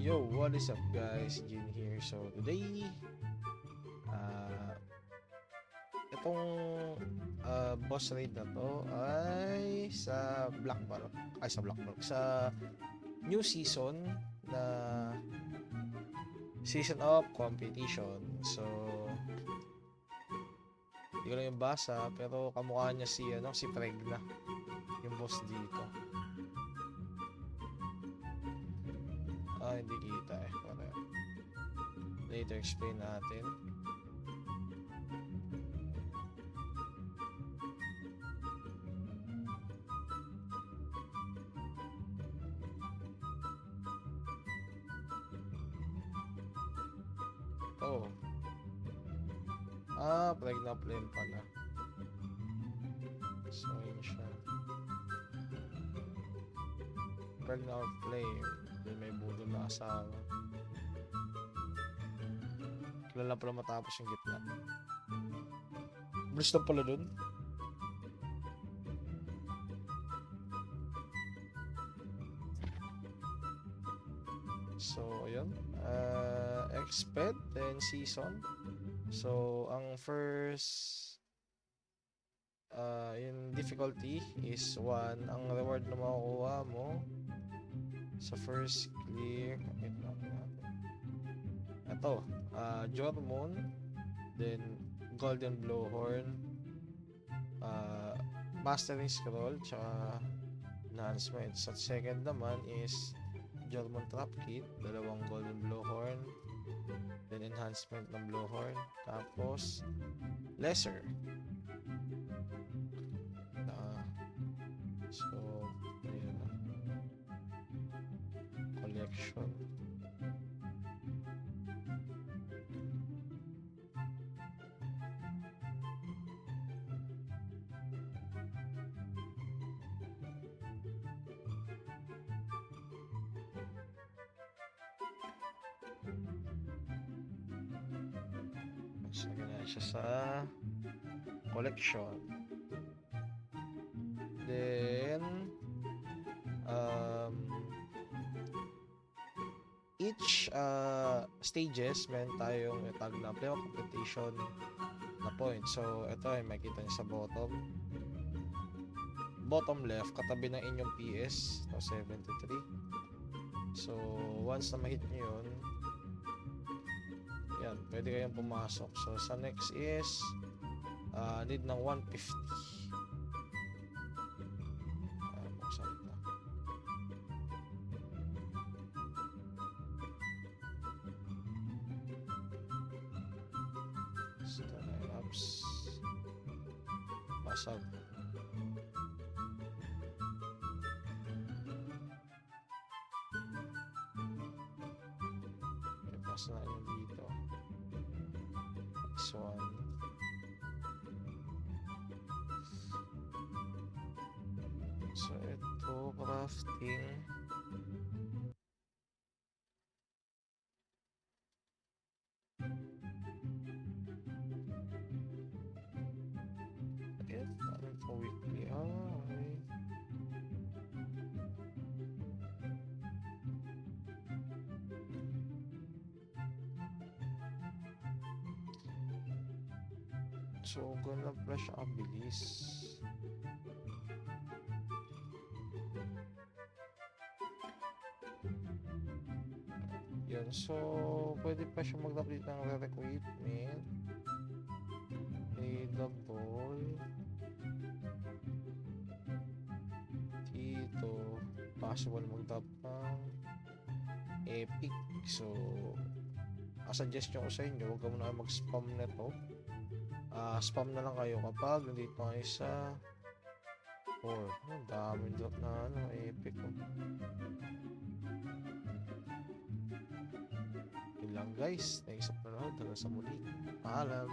Yo, what is up guys? Jin here. So today, itong boss raid na to ay sa sa new season na season of competition. So hindi ko lang yung basa pero kamukha niya si Pregna, yung boss dito. Hindi kita eh. Para later explain natin. Oh. Pregnant flame pala. So, yun siya. Pregnant flame. Then may budol na asawa. Kilala pala matapos yung gitna. Bruce na pala dun. So, ayun. Exped, then season. So, ang first yung difficulty is 1. Ang reward na makukuha mo sa first clear, ito, Jormon, then Golden Blowhorn, Mastering Scroll, tsaka Enhancement. Sa second naman is Jormon Trap Kit, 2 Golden Blowhorn, then Enhancement ng Blowhorn, tapos Lesser. So, ayun na. Collection. So, ganyan siya sa collection. Then, each stages, meron tayong tag na play of competition na point. So, ito ay makikita niyo sa bottom left, katabi ng inyong PS, so 73. So, once na ma-hit nyo yun, yan, pwede kayong pumasok. So, sa next is need ng 150. Buksan ito. Startups. Basag. Basta na yun dito. This one. So, ito, crafting. Ayan, parang ito weekly. Okay. So, gonna flash abilis. Yun, so pwede pa siya mag-update ng re-equipment. Double dito, possible mag-drop ng epic. So, suggestion ko sa inyo, huwag ka muna mag-spam nito. Spam na lang kayo kapag nandito kayo sa 4. Dami drop na epic. Yun lang guys, thanks sa panonood. Hanggang sa muli. Paalam.